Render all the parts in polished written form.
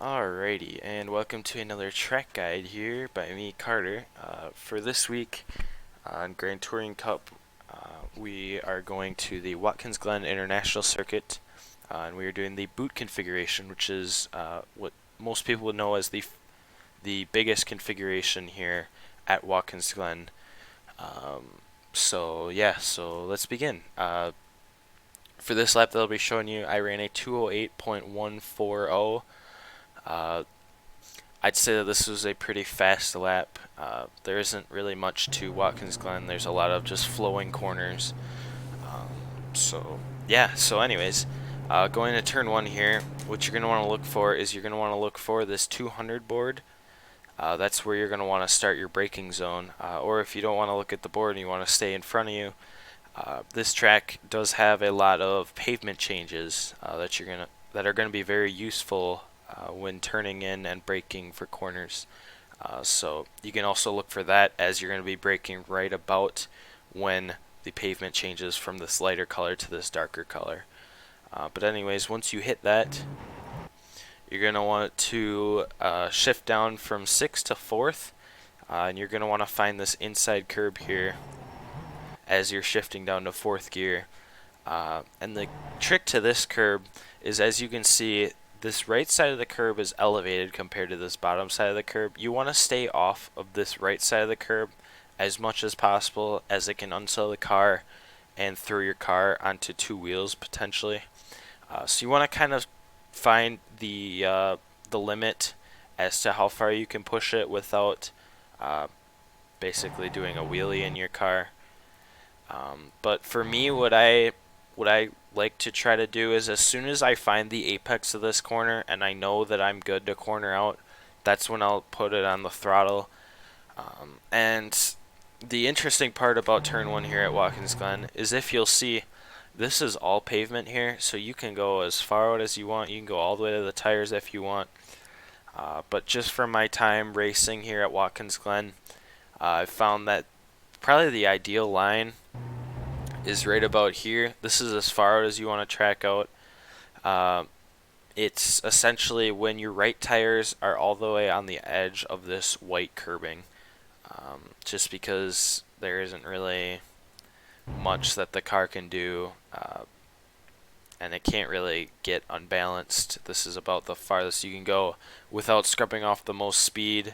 Alrighty, and welcome to another track guide here by me, Carter. For this week on Grand Touring Cup, we are going to the Watkins Glen International Circuit, and we are doing the boot configuration, which is what most people would know as the biggest configuration here at Watkins Glen. So let's begin. For this lap that I'll be showing you, I ran a 208.140. I'd say that this was a pretty fast lap. There isn't really much to Watkins Glen. There's a lot of just flowing corners. So anyways, going to turn one here, what you're going to want to look for is you're going to want to look for this 200 board. That's where you're going to want to start your braking zone. Or if you don't want to look at the board and you want to stay in front of you, this track does have a lot of pavement changes that are going to be very useful when turning in and braking for corners. So you can also look for that as you're going to be braking right about when the pavement changes from this lighter color to this darker color. But anyways, once you hit that, you're going to want to shift down from 6th to 4th, and you're going to want to find this inside curb here as you're shifting down to 4th gear. And the trick to this curb is, as you can see, this right side of the curb is elevated compared to this bottom side of the curb. You want to stay off of this right side of the curb as much as possible, as it can unsettle the car and throw your car onto two wheels potentially. So you want to kind of find the limit as to how far you can push it without basically doing a wheelie in your car. But for me, what I like to try to do is, as soon as I find the apex of this corner and I know that I'm good to corner out, that's when I'll put it on the throttle. And the interesting part about turn one here at Watkins Glen is, if you'll see, this is all pavement here, so you can go as far out as you want. You can go all the way to the tires if you want. But just from my time racing here at Watkins Glen, I found that probably the ideal line is right about here. This is as far out as you want to track out. It's essentially when your right tires are all the way on the edge of this white curbing, just because there isn't really much that the car can do, and it can't really get unbalanced. This is about the farthest you can go without scrubbing off the most speed,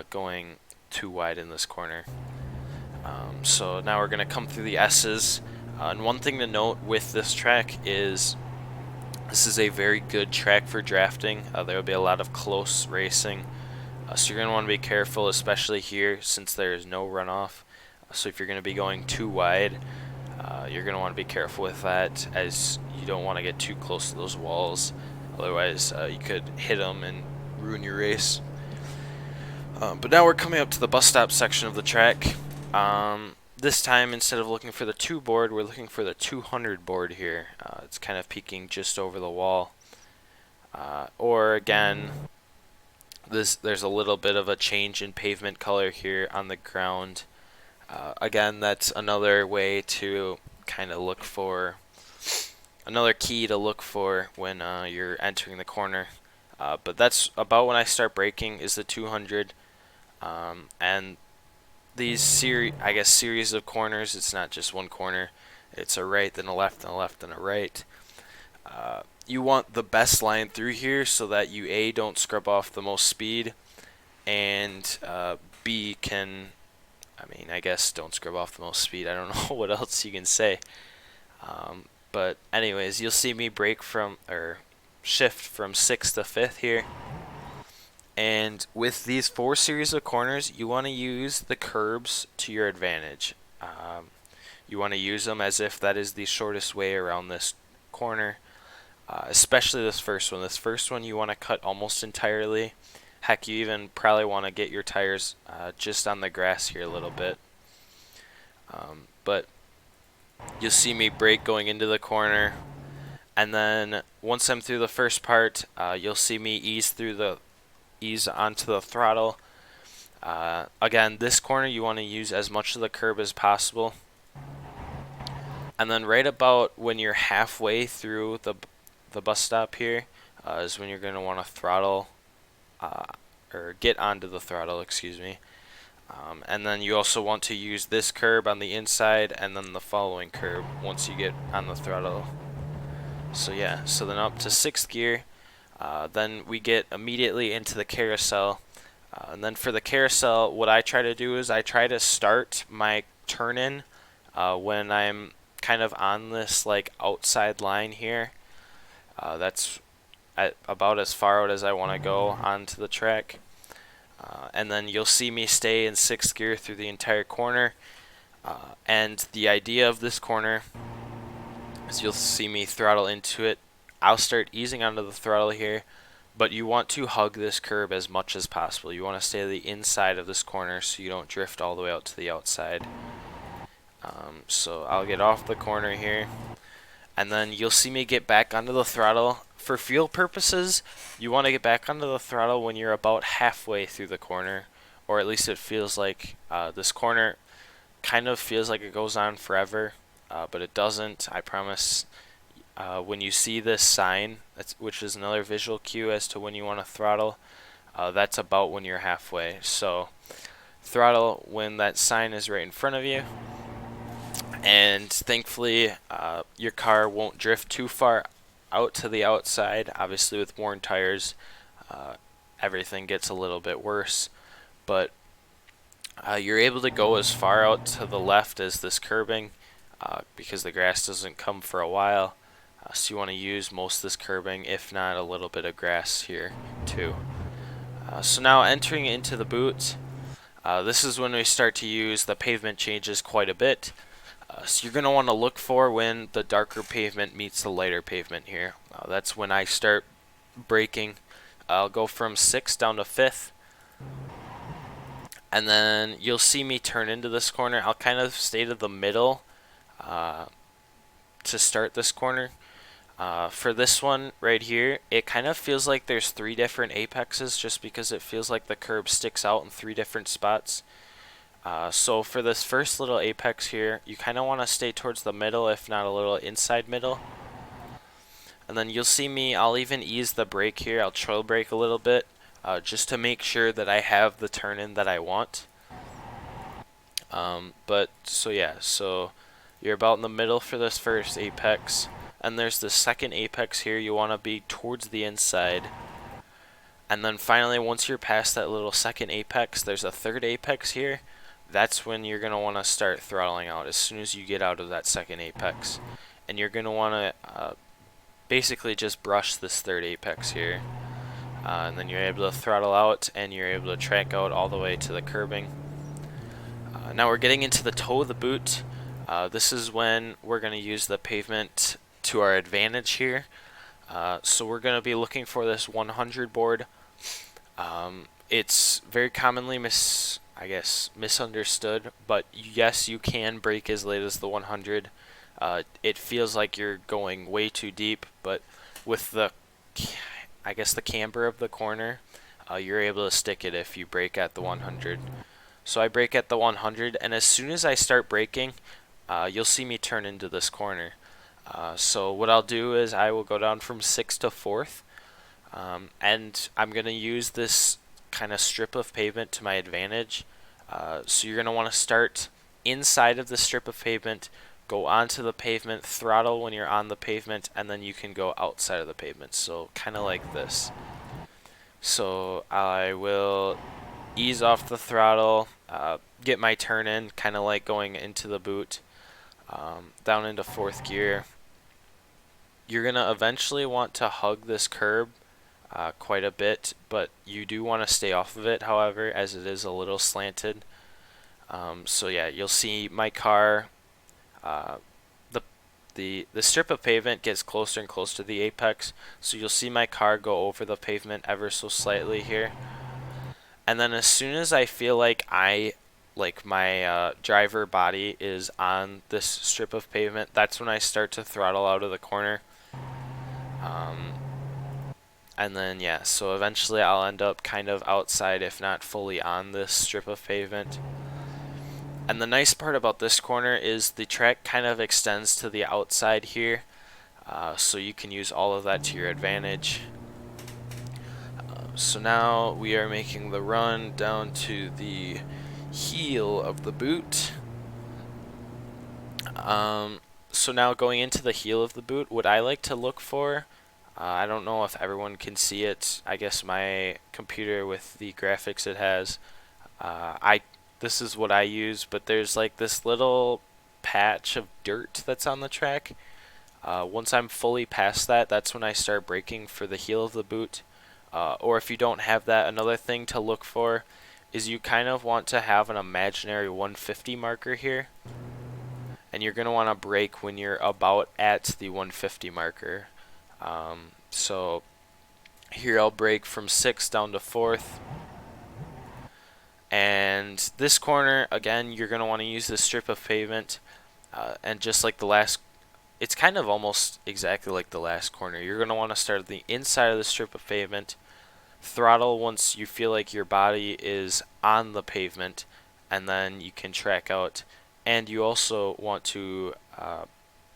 going too wide in this corner. So now we're going to come through the S's. And one thing to note with this track is this is a very good track for drafting. There will be a lot of close racing. So you're going to want to be careful, especially here, since there is no runoff. So if you're going to be going too wide, you're going to want to be careful with that, as you don't want to get too close to those walls. Otherwise, you could hit them and ruin your race. But now we're coming up to the bus stop section of the track. This time, instead of looking for the 2 board, we're looking for the 200 board here. It's kind of peeking just over the wall. Or again, there's a little bit of a change in pavement color here on the ground. Again, that's another way to kind of look for, another key to look for when you're entering the corner. But that's about when I start braking, is the 200. And these series of corners, it's not just one corner. It's a right, then a left, then a left, then a right. You want the best line through here so that you A, don't scrub off the most speed, and B, I guess don't scrub off the most speed. I don't know what else you can say. But anyways, you'll see me shift from 6th to 5th here. And with these 4 series of corners, you want to use the curbs to your advantage. You want to use them as if that is the shortest way around this corner, especially this first one. This first one you want to cut almost entirely. Heck, you even probably want to get your tires just on the grass here a little bit. But you'll see me brake going into the corner, and then once I'm through the first part, you'll see me ease onto the throttle. Again, this corner you want to use as much of the curb as possible. And then right about when you're halfway through the bus stop here, is when you're going to want to throttle, or get onto the throttle, excuse me. And then you also want to use this curb on the inside and then the following curb once you get on the throttle. So yeah, so then up to 6th gear, then we get immediately into the carousel. And then for the carousel, what I try to do is I try to start my turn-in when I'm kind of on this like outside line here. That's about as far out as I want to go onto the track. And then you'll see me stay in 6th gear through the entire corner. And the idea of this corner is you'll see me throttle into it. I'll start easing onto the throttle here, but you want to hug this curb as much as possible. You want to stay to the inside of this corner so you don't drift all the way out to the outside. So I'll get off the corner here, and then you'll see me get back onto the throttle. For fuel purposes, you want to get back onto the throttle when you're about halfway through the corner, or at least it feels like this corner kind of feels like it goes on forever, but it doesn't, I promise. When you see this sign, which is another visual cue as to when you want to throttle, that's about when you're halfway. So throttle when that sign is right in front of you, and thankfully your car won't drift too far out to the outside. Obviously with worn tires, everything gets a little bit worse, but you're able to go as far out to the left as this curbing because the grass doesn't come for a while. So you want to use most of this curbing, if not a little bit of grass here too. So now entering into the boot, this is when we start to use the pavement changes quite a bit. So you're going to want to look for when the darker pavement meets the lighter pavement here. That's when I start braking. I'll go from 6th down to 5th. And then you'll see me turn into this corner. I'll kind of stay to the middle to start this corner. For this one right here, it kind of feels like there's 3 different apexes just because it feels like the curb sticks out in 3 different spots. So for this first little apex here, you kind of want to stay towards the middle, if not a little inside middle. And then you'll see me, I'll even ease the brake here. I'll trail brake a little bit just to make sure that I have the turn-in that I want. So yeah, so you're about in the middle for this first apex. And there's the second apex here. You want to be towards the inside. And then finally, once you're past that little second apex, there's a third apex here. That's when you're going to want to start throttling out as soon as you get out of that second apex. And you're going to want to basically just brush this third apex here. And then you're able to throttle out and you're able to track out all the way to the curbing. Now we're getting into the toe of the boot. This is when we're going to use the pavement to our advantage here. So we're going to be looking for this 100 board. It's very commonly misunderstood, but yes, you can brake as late as the 100. It feels like you're going way too deep, but with the camber of the corner, you're able to stick it if you brake at the 100. So I brake at the 100, and as soon as I start braking, you'll see me turn into this corner. So what I'll do is I will go down from 6th to 4th, and I'm going to use this kind of strip of pavement to my advantage. So you're going to want to start inside of the strip of pavement, go onto the pavement, throttle when you're on the pavement, and then you can go outside of the pavement. So kind of like this. So I will ease off the throttle, get my turn in, kind of like going into the boot, down into 4th gear. You're going to eventually want to hug this curb quite a bit, but you do want to stay off of it, however, as it is a little slanted. So yeah, you'll see my car, the strip of pavement gets closer and closer to the apex, so you'll see my car go over the pavement ever so slightly here. And then as soon as I feel like my driver body is on this strip of pavement, that's when I start to throttle out of the corner. And then yeah, so eventually I'll end up kind of outside, if not fully on this strip of pavement. And the nice part about this corner is the track kind of extends to the outside here, so you can use all of that to your advantage. So now we are making the run down to the heel of the boot. So now going into the heel of the boot, what I like to look for, I don't know if everyone can see it. I guess my computer with the graphics it has, this is what I use, but there's like this little patch of dirt that's on the track. Once I'm fully past that, that's when I start braking for the heel of the boot. Or if you don't have that, another thing to look for is you kind of want to have an imaginary 150 marker here. And you're going to want to brake when you're about at the 150 marker. So here I'll brake from 6th down to 4th. And this corner, again, you're going to want to use this strip of pavement. And just like the last, it's kind of almost exactly like the last corner. You're going to want to start at the inside of the strip of pavement. Throttle once you feel like your body is on the pavement. And then you can track out. And you also want to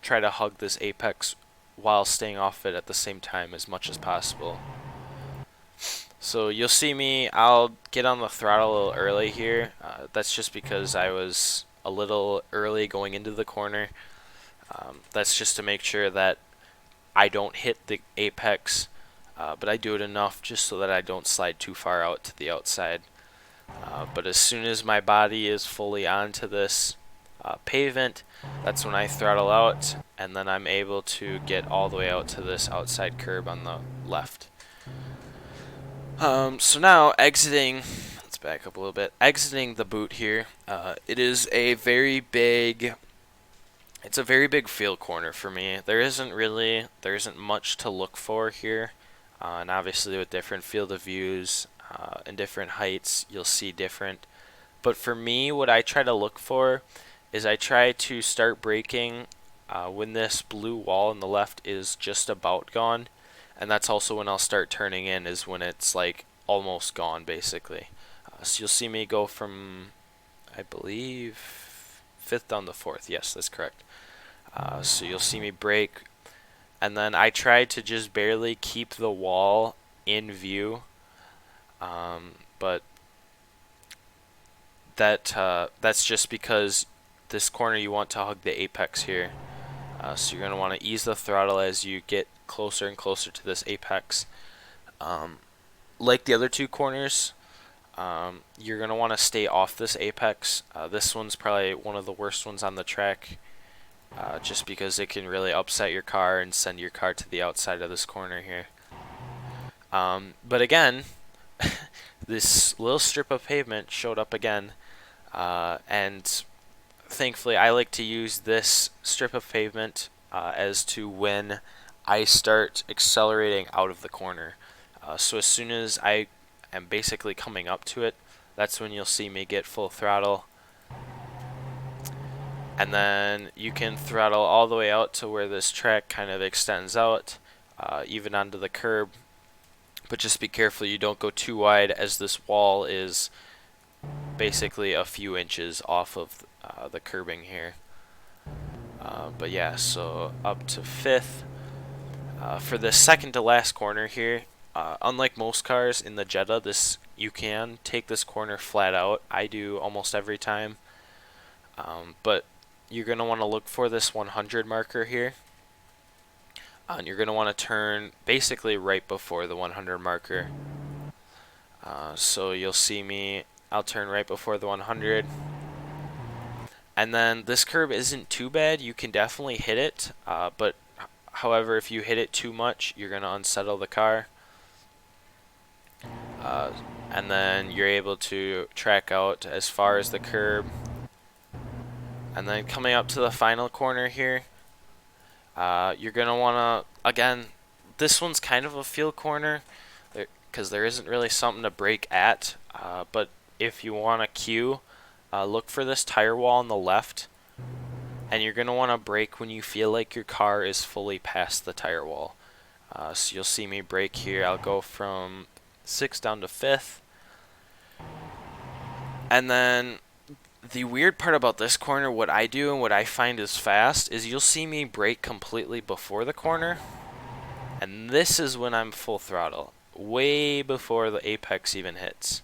try to hug this apex while staying off it at the same time as much as possible. So you'll see me, I'll get on the throttle a little early here. That's just because I was a little early going into the corner. That's just to make sure that I don't hit the apex, but I do it enough just so that I don't slide too far out to the outside. But as soon as my body is fully onto this pavement, that's when I throttle out, and then I'm able to get all the way out to this outside curb on the left. So now exiting, let's back up a little bit, exiting the boot here, it is a very big, it's a very big field corner for me. There isn't much to look for here, and obviously with different field of views and different heights, you'll see different. But for me, what I try to look for is I try to start braking when this blue wall on the left is just about gone. And that's also when I'll start turning in, is when it's like almost gone basically. So you'll see me go from, I believe, 5th down to 4th. Yes, that's correct. So you'll see me brake, and then I try to just barely keep the wall in view. But that's just because this corner you want to hug the apex here. So you're going to want to ease the throttle as you get closer and closer to this apex. Like the other two corners, you're going to want to stay off this apex. This one's probably one of the worst ones on the track, just because it can really upset your car and send your car to the outside of this corner here. But again, this little strip of pavement showed up again, and thankfully I like to use this strip of pavement as to when I start accelerating out of the corner. So as soon as I am basically coming up to it, that's when you'll see me get full throttle. And then you can throttle all the way out to where this track kind of extends out, even onto the curb. But just be careful you don't go too wide, as this wall is basically a few inches off of the curbing here. But yeah, so up to 5th. For the second to last corner here, unlike most cars in the Jetta, you can take this corner flat out. I do almost every time. But you're going to want to look for this 100 marker here. And you're going to want to turn basically right before the 100 marker. So you'll see me, I'll turn right before the 100. And then this curb isn't too bad. You can definitely hit it. But however, if you hit it too much, you're going to unsettle the car. And then you're able to track out as far as the curb. And then coming up to the final corner here, you're going to want to, again, this one's kind of a field corner because there isn't really something to brake at. But if you want to cue, look for this tire wall on the left. And you're going to want to brake when you feel like your car is fully past the tire wall. So you'll see me brake here. I'll go from 6th down to 5th. And then the weird part about this corner, what I do and what I find is fast, is you'll see me brake completely before the corner. And this is when I'm full throttle. way before the apex even hits.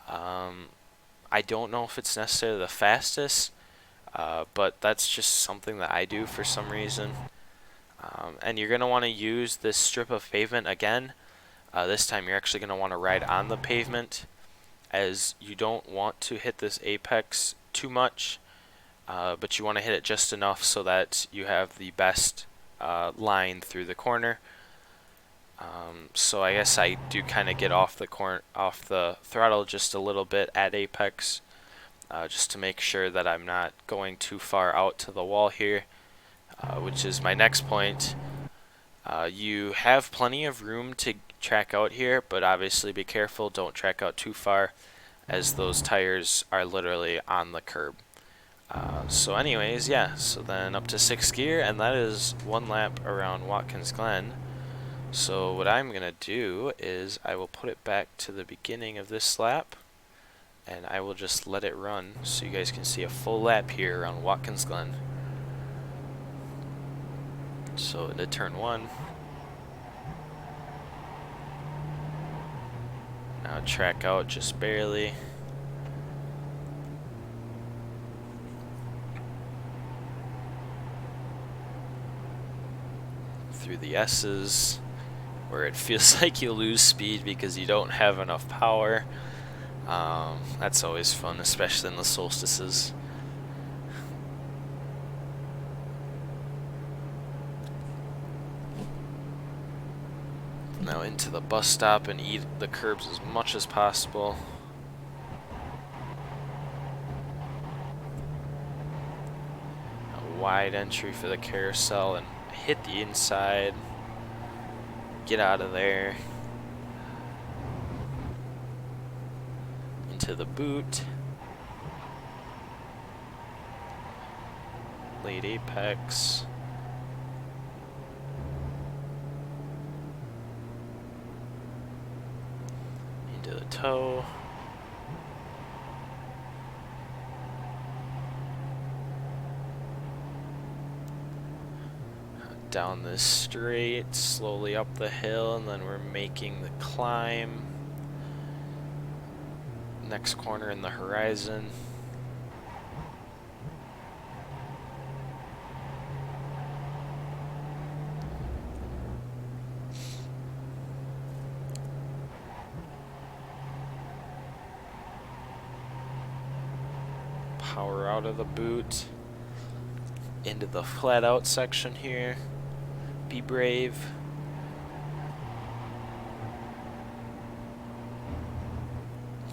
I don't know if it's necessarily the fastest, but that's just something that I do for some reason. And you're going to want to use this strip of pavement again. This time you're actually going to want to ride on the pavement, as you don't want to hit this apex too much, but you want to hit it just enough so that you have the best line through the corner. So I guess I do kind of get off the throttle just a little bit at apex, just to make sure that I'm not going too far out to the wall here, which is my next point. You have plenty of room to track out here, but obviously be careful, don't track out too far, as those tires are literally on the curb. So anyways, yeah, so then up to 6th gear, and that is 1 lap around Watkins Glen. So what I'm going to do is I will put it back to the beginning of this lap, and I will just let it run so you guys can see a full lap here around Watkins Glen. So into turn 1. Now track out just barely. Through the S's, where it feels like you lose speed because you don't have enough power. That's always fun, especially in the solstices. Now into the bus stop and eat the curbs as much as possible. A wide entry for the carousel and hit the inside. Get out of there. Into the boot. Late apex. Into the toe. Down this straight, slowly up the hill, and then we're making the climb. Next corner in the horizon. Power out of the boot. Into the flat out section here. Be brave.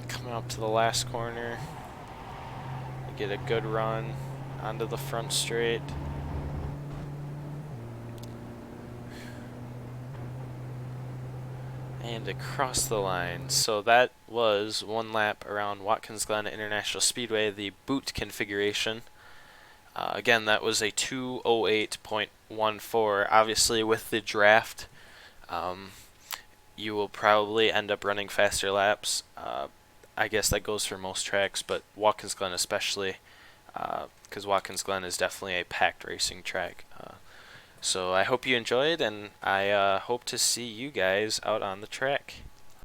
Coming up to the last corner. Get a good run onto the front straight. And across the line. So that was 1 lap around Watkins Glen International Speedway, the boot configuration. Again, that was a 2:08.14. Obviously, with the draft, you will probably end up running faster laps. I guess that goes for most tracks, but Watkins Glen especially, because Watkins Glen is definitely a packed racing track. So I hope you enjoyed, and I hope to see you guys out on the track.